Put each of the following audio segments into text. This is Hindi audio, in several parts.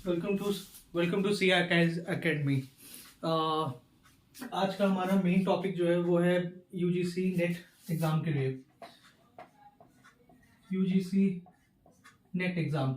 Welcome to welcome to C academy. आज का हमारा मेन टॉपिक जो है वो है यूजीसी नेट एग्जाम के लिए। यूजीसी नेट एग्जाम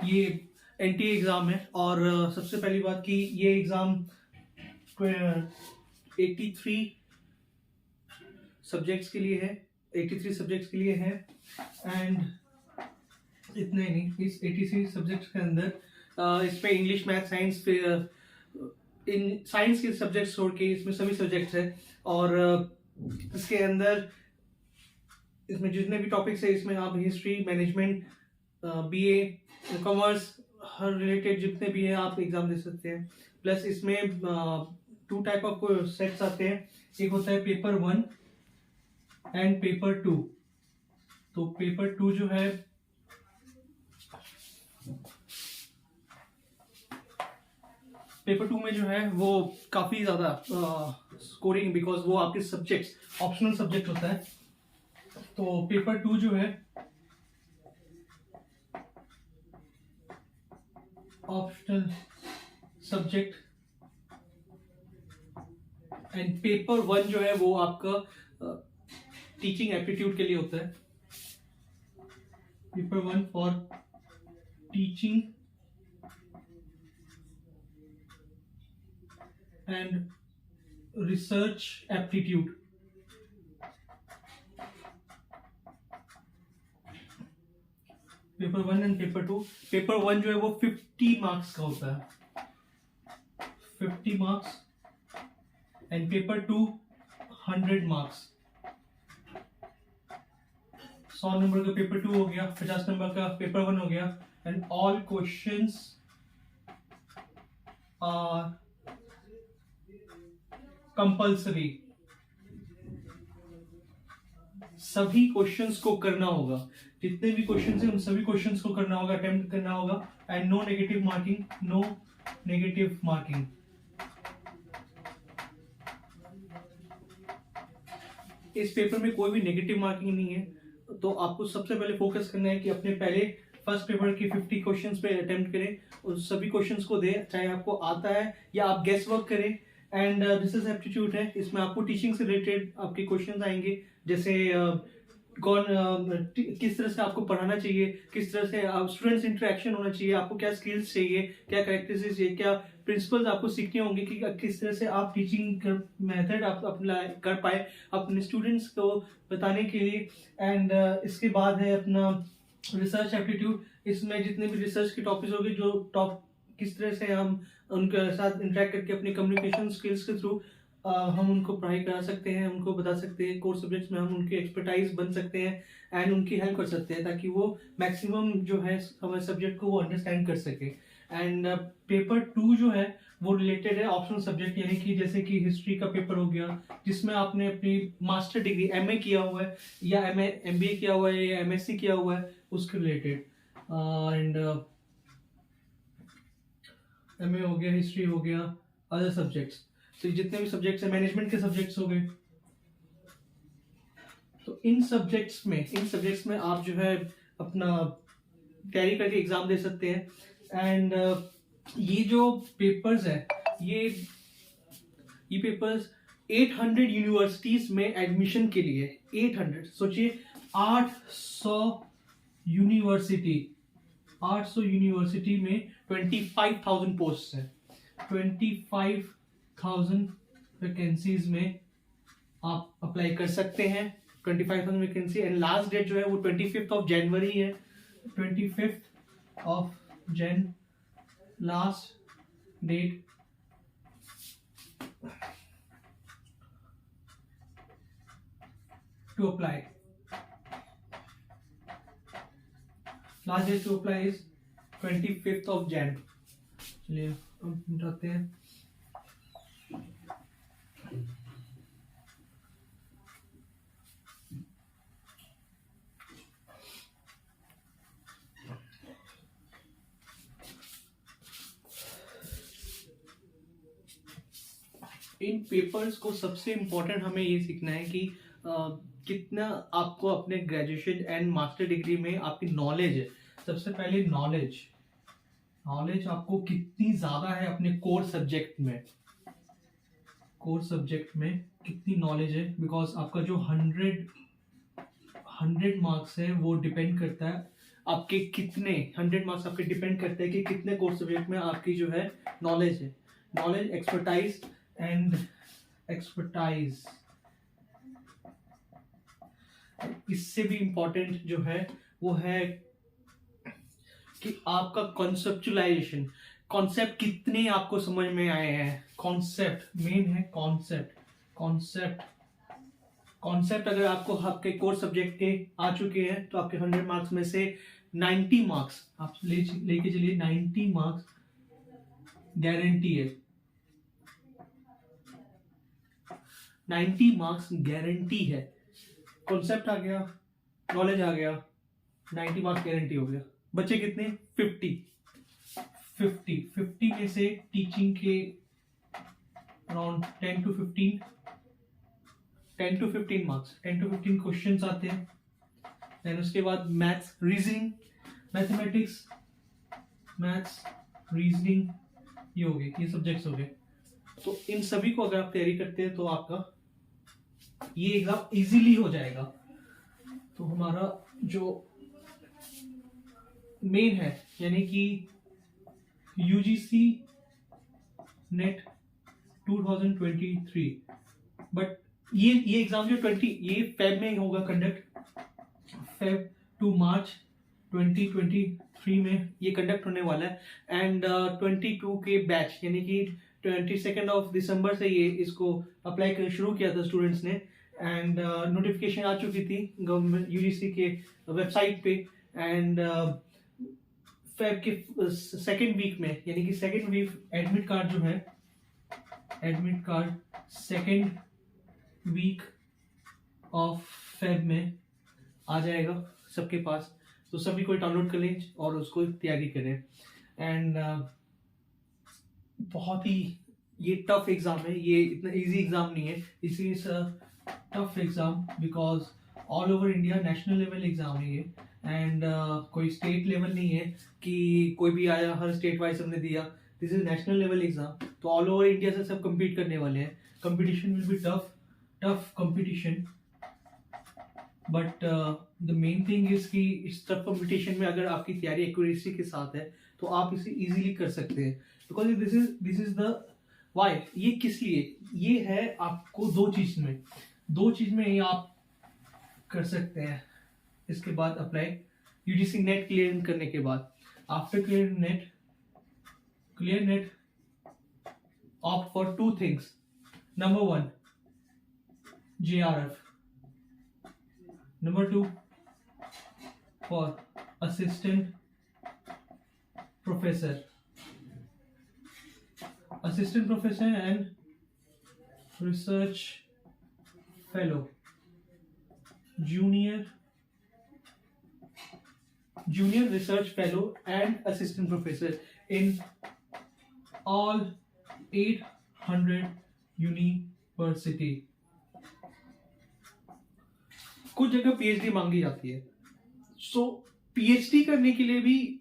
ये एनटीए एग्जाम है और सबसे पहली बात कि ये एग्जाम 83 सब्जेक्ट्स के लिए है। 83 सब्जेक्ट्स के लिए है एंड इतने नहीं, इस 83 सब्जेक्ट्स के अंदर इसमें English, math, science, in science के सब्जेक्ट्स छोड़ के इसमें सभी सब्जेक्ट्स हैं और इसके अंदर इसमें जितने भी टॉपिक्स है इसमें आप हिस्ट्री, मैनेजमेंट, बीए, कॉमर्स, हर रिलेटेड जितने भी हैं आप एग्जाम दे सकते हैं। प्लस इसमें 2 टाइप ऑफ सेट्स आते हैं। एक होता है पेपर 1 एंड पेपर 2। तो पेपर 2 जो है पेपर 2 में जो है वो काफी ज्यादा स्कोरिंग, बिकॉज वो आपके सब्जेक्ट्स ऑप्शनल सब्जेक्ट होता है। तो पेपर 2 जो है ऑप्शनल सब्जेक्ट एंड पेपर 1 जो है वो आपका टीचिंग एप्टीट्यूड के लिए होता है। Paper 1 for teaching and research aptitude. Paper 1 and paper 2। Paper 1 जो है वो 50 मार्क्स का होता है, 50 marks and paper 2 100 marks. 100 number का पेपर 2 हो गया, 50 नंबर का पेपर 1 हो गया and all questions are compulsory. सभी क्वेश्चंस को करना होगा, जितने भी क्वेश्चंस हैं उन सभी क्वेश्चंस को करना होगा, अटेम्प्ट करना होगा and no negative marking, no negative marking. इस पेपर में कोई भी नेगेटिव मार्किंग नहीं है। तो आपको सबसे पहले फोकस करना है कि अपने पहले फर्स्ट पेपर के 50 क्वेश्चंस पे अटेम्प्ट करें और सभी क्वेश्चंस को दें, चाहे आपको आता है या आप गेस वर्क करें। एंड रिसर्च एप्टीट्यूड है, इसमें आपको टीचिंग से रिलेटेड आपके क्वेश्चंस आएंगे, जैसे किस तरह से आपको पढ़ाना चाहिए, किस तरह से स्टूडेंट्स इंटरेक्शन होना चाहिए, आपको क्या स्किल्स चाहिए, क्या कैरेक्टरिस्टिक्स चाहिए, क्या प्रिंसिपल्स आपको सीखने होंगे कि किस तरह से आप टीचिंग मेथड आप अप्लाई कर पाए अपने स्टूडेंट्स को बताने के लिए। एंड इसके बाद है अपना रिसर्च एप्टीट्यूड। इसमें जितने भी रिसर्च के टॉपिक्स होंगे, जो टॉप किस तरह से हम उनके साथ इंटरेक्ट करके अपनी कम्युनिकेशन स्किल्स के थ्रू हम उनको पढ़ाई करा सकते हैं, उनको बता सकते हैं, कोर्स सब्जेक्ट्स में हम उनके एक्सपर्टाइज बन सकते हैं एंड उनकी हेल्प कर सकते हैं ताकि वो मैक्सिमम जो है हमारे सब्जेक्ट को वो अंडरस्टैंड कर सके। एंड पेपर 2 जो है वो रिलेटेड है ऑप्शनल सब्जेक्ट, यानी कि जैसे कि हिस्ट्री का पेपर हो गया जिसमें आपने अपनी मास्टर डिग्री एमए किया हुआ है या एमबीए किया हुआ है या एमएससी किया हुआ है उसके रिलेटेड। एंड एमए हो गया, हिस्ट्री हो गया, अदर सब्जेक्ट्स, तो जितने भी सब्जेक्ट्स हैं, मैनेजमेंट के सब्जेक्ट्स हो गए। तो इन सब्जेक्ट्स में आप जो है अपना कैरी करके एग्जाम दे सकते हैं। एंड ये जो पेपर्स है ये पेपर्स 800 यूनिवर्सिटीज में एडमिशन के लिए, 800 सोचिए, 800 यूनिवर्सिटी में 25,000 पोस्ट है, 25,000 वैकेंसीज में आप अप्लाई कर सकते हैं। 25,000 वैकेंसी एंड लास्ट डेट जो है वो 25th ऑफ जनवरी है, 25th of Jan last date. To apply, last date to apply is 25th of Jan. चलिए अब मिटाते हैं। इन पेपर्स को सबसे इम्पोर्टेंट हमें ये सीखना है कि कितना आपको अपने ग्रेजुएशन एंड मास्टर डिग्री में आपकी नॉलेज है, सबसे पहले नॉलेज आपको कितनी ज्यादा है अपने कोर सब्जेक्ट में कितनी नॉलेज है, बिकॉज आपका जो 100 मार्क्स है वो डिपेंड करता है आपके कितने 100 मार्क्स आपके डिपेंड करते हैं कि कितने कोर सब्जेक्ट में आपकी जो है नॉलेज है। नॉलेज, एक्सपर्टाइज इससे भी इंपॉर्टेंट जो है वो है कि आपका कॉन्सेप्चुलाइजेशन, कॉन्सेप्ट कितने आपको समझ में आए हैं। कॉन्सेप्ट मेन है, कॉन्सेप्ट अगर आपको आपके कोर सब्जेक्ट के आ चुके हैं तो आपके 100 मार्क्स में से 90 मार्क्स आप लेके चलिए, 90 मार्क्स गारंटी है, 90 मार्क्स गारंटी है। कॉन्सेप्ट आ गया, नॉलेज आ गया, 90 मार्क्स गारंटी हो गया। बच्चे कितने? 50 में से टीचिंग के around 10 to 15 marks, 10 to 15 questions आते हैं। देन उसके बाद मैथ्स, रीजनिंग, मैथ्स, रीजनिंग, ये हो गए, ये सब्जेक्ट्स हो गए। तो इन सभी को अगर आप तैयारी करते हैं तो आपका ये एग्जाम इजीली हो जाएगा। तो हमारा जो मेन है यानी कि यूजीसी नेट 2023, बट ये एग्जाम जो ये फेब में होगा कंडक्ट, फेब टू मार्च 2023 में ये कंडक्ट होने वाला है। एंड 22 के बैच यानी कि 22 दिसंबर से ये इसको अप्लाई करना शुरू किया था स्टूडेंट्स ने। एंड नोटिफिकेशन आ चुकी थी गवर्नमेंट यूजीसी के वेबसाइट पे। एंड फेब के सेकेंड वीक में यानी कि सेकेंड वीक एडमिट कार्ड जो है, admit card second week of Feb में आ जाएगा सबके पास। तो सभी को डाउनलोड कर लें और उसको तैयारी करें। एंड बहुत ही ये टफ एग्जाम है, ये इतना इजी एग्जाम नहीं है, इसी tough exam because all over India national level exam है ये। एंड कोई स्टेट लेवल नहीं है कि कोई भी आया हर स्टेट वाइज हमने दिया, this is national level exam. तो ऑल ओवर इंडिया से सब compete करने वाले हैं। Competition will be tough competition, but the main thing is कि इस टफ कंपटीशन में अगर आपकी तैयारी एक्यूरेसी के साथ है तो आप इसे इजीली कर सकते हैं। Because this is the why. ये किस लिए? ये है आपको दो चीज में ये आप कर सकते हैं। इसके बाद अप्लाई यूजीसी नेट क्लियर करने के बाद, after clear net opt for two things. Number 1, JRF. Number 2, for assistant professor and research fellow, junior research fellow and assistant professor in all 800 university. कुछ जगह पीएचडी मांगी जाती है। सो पीएचडी करने के लिए भी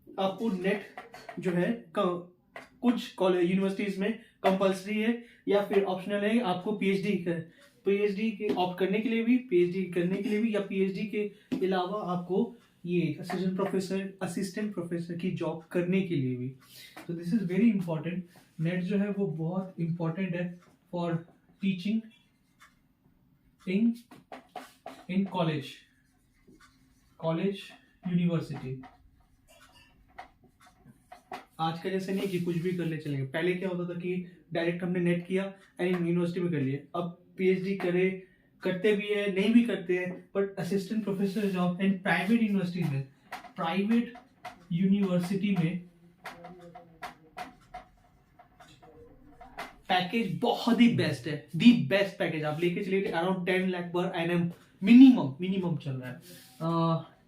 आपको नेट जो है कुछ कॉलेज यूनिवर्सिटीज में कंपलसरी है या फिर ऑप्शनल है। आपको पीएचडी के ऑप्ट करने के लिए भी, पीएचडी करने के लिए भी, या पीएचडी के अलावा आपको ये असिस्टेंट प्रोफेसर की जॉब करने के लिए भी। तो this is very important. Net जो है वो बहुत इंपॉर्टेंट है for teaching in college university. आज का जैसे नहीं कि कुछ भी कर ले चलेंगे। पहले क्या होता था कि डायरेक्ट हमने नेट किया एंड यूनिवर्सिटी में कर लिए। अब पीएचडी करते भी है, नहीं भी करते हैं, but assistant professor job and private university में पैकेज बहुत ही बेस्ट है। दी बेस्ट पैकेज आप लेके चलिए, around 10 lakh per annum minimum चल रहा है।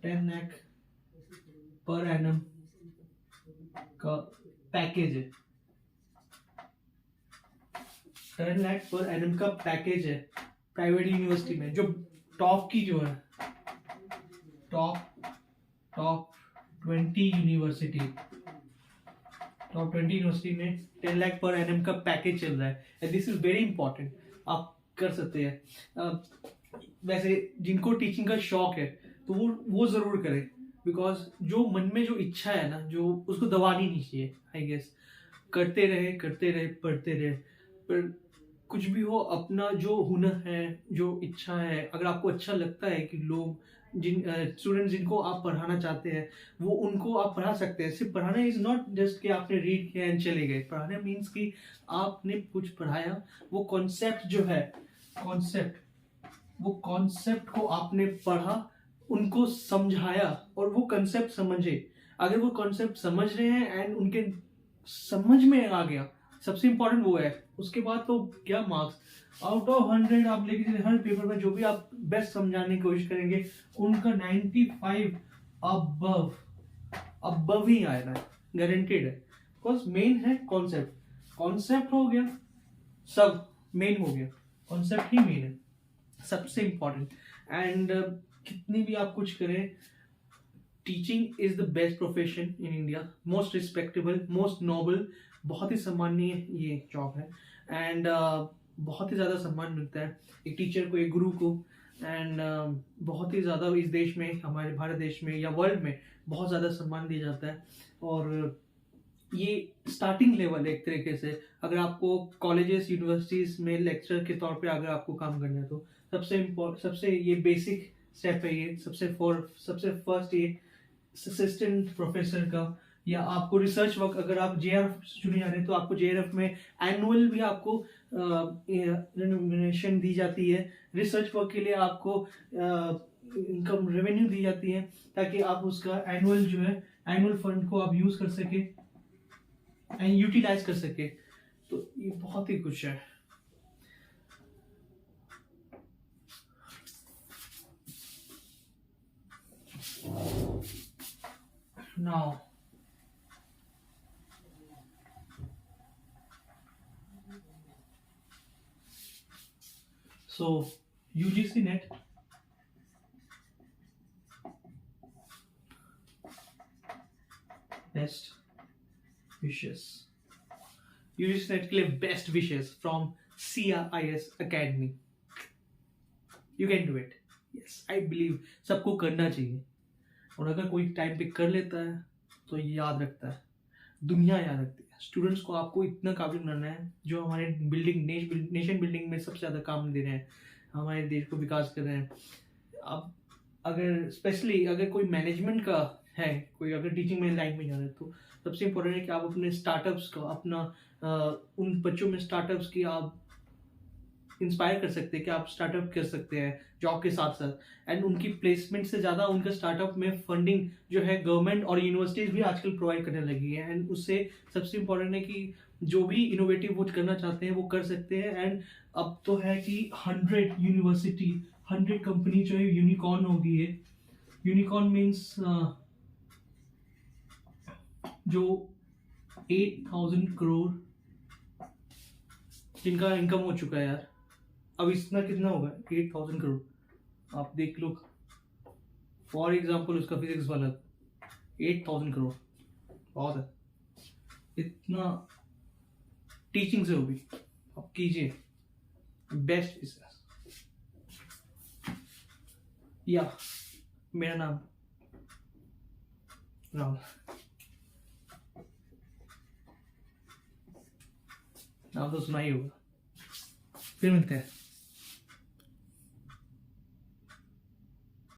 10 लाख पर एनम का पैकेज है, 10 लाख पर एनम का पैकेज है प्राइवेट यूनिवर्सिटी में। जो टॉप की जो है टॉप 20 यूनिवर्सिटी, टॉप 20 यूनिवर्सिटी में 10 लाख पर एनएम का पैकेज चल रहा है and this is very important. आप कर सकते हैं। वैसे जिनको टीचिंग का शौक है तो वो जरूर करें, बिकॉज जो मन में जो इच्छा है ना, जो उसको दबानी नहीं चाहिए। आई गेस करते रहे पढ़ते रहे, पर कुछ भी हो, अपना जो हुनर है, जो इच्छा है, अगर आपको अच्छा लगता है कि लोग स्टूडेंट जिनको आप पढ़ाना चाहते हैं वो उनको आप पढ़ा सकते हैं। सिर्फ पढ़ाना इज नॉट जस्ट कि आपने रीड किया एंड चले गए। पढ़ाना मीन्स कि आपने कुछ पढ़ाया, वो कॉन्सेप्ट जो है, वो कॉन्सेप्ट को आपने पढ़ा, उनको समझाया और वो कॉन्सेप्ट समझे। अगर वो कॉन्सेप्ट समझ रहे हैं एंड उनके समझ में आ गया, सबसे इंपॉर्टेंट वो है। उसके बाद तो क्या मार्क्स, आउट ऑफ 100 आप लेके चले, हर पेपर में जो भी आप बेस्ट समझाने की कोशिश करेंगे उनका 95 अबव ही आएगा, गारंटेड है। बिकॉज मेन है कॉन्सेप्ट हो गया, सब मेन हो गया, कॉन्सेप्ट ही मेन है, सबसे इंपॉर्टेंट। एंड कितनी भी आप कुछ करें, teaching is the best profession in India, most respectable, most noble, बहुत ही सम्माननीय ये जॉब है। एंड बहुत ही ज़्यादा सम्मान मिलता है एक टीचर को, एक गुरु को। एंड बहुत ही ज़्यादा इस देश में, हमारे भारत देश में या वर्ल्ड में बहुत ज़्यादा सम्मान दिया जाता है। और ये स्टार्टिंग लेवल है एक तरीके से। अगर आपको कॉलेजेस यूनिवर्सिटीज़ में लेक्चरर के तौर पे अगर आपको काम करना है तो सबसे ये बेसिक स्टेप है, ये सबसे फर्स्ट ये असिस्टेंट प्रोफेसर का, या आपको रिसर्च वर्क, अगर आप जेआरएफ चुने जा रहे हैं तो आपको जेआरएफ में एनुअल भी आपको रेम्यूनरेशन दी जाती है। रिसर्च वर्क के लिए आपको इनकम रेवेन्यू दी जाती है, ताकि आप उसका एनुअल जो है, एनुअल फंड को आप यूज कर सके एंड यूटिलाइज कर सके। तो ये बहुत ही कुछ है। Now, so UGC NET best wishes, UGC NET के लिए best wishes from CRIS Academy। You can do it, yes I believe. सबको करना चाहिए, और अगर कोई टाइम पे कर लेता है तो याद रखता है, दुनिया याद रखती है। स्टूडेंट्स को आपको इतना काबिल बनाना है जो हमारे नेशन बिल्डिंग में सबसे ज़्यादा काम दे रहे हैं, हमारे देश को विकास कर रहे हैं। अब अगर स्पेशली अगर कोई मैनेजमेंट का है, कोई अगर टीचिंग में लाइन में जा रहा है, तो सबसे इम्पोर्टेंट है कि आप अपने स्टार्टअप्स का, अपना उन बच्चों में स्टार्टअप्स की आप इंस्पायर कर सकते हैं कि आप स्टार्टअप कर सकते हैं जॉब के साथ साथ। एंड उनकी प्लेसमेंट से ज़्यादा उनका स्टार्टअप में फंडिंग जो है गवर्नमेंट और यूनिवर्सिटीज़ भी आजकल प्रोवाइड करने लगी है। एंड उससे सबसे इम्पोर्टेंट है कि जो भी इनोवेटिव वो करना चाहते हैं वो कर सकते हैं। एंड अब तो है कि 100 यूनिवर्सिटी, 100 कंपनी जो है यूनिकॉर्न हो गई है। यूनिकॉर्न मीन्स जो 8,000 करोड़ जिनका इनकम हो चुका है यार। अब इतना कितना होगा 8,000 करोड़, आप देख लो। फॉर एग्जाम्पल उसका फिजिक्स वाला 8,000 करोड़ बहुत है। इतना टीचिंग से होगी, आप कीजिए बेस्ट बिजनेस। या मेरा नाम राहुल, नाम तो सुना ही होगा। फिर मिलते हैं।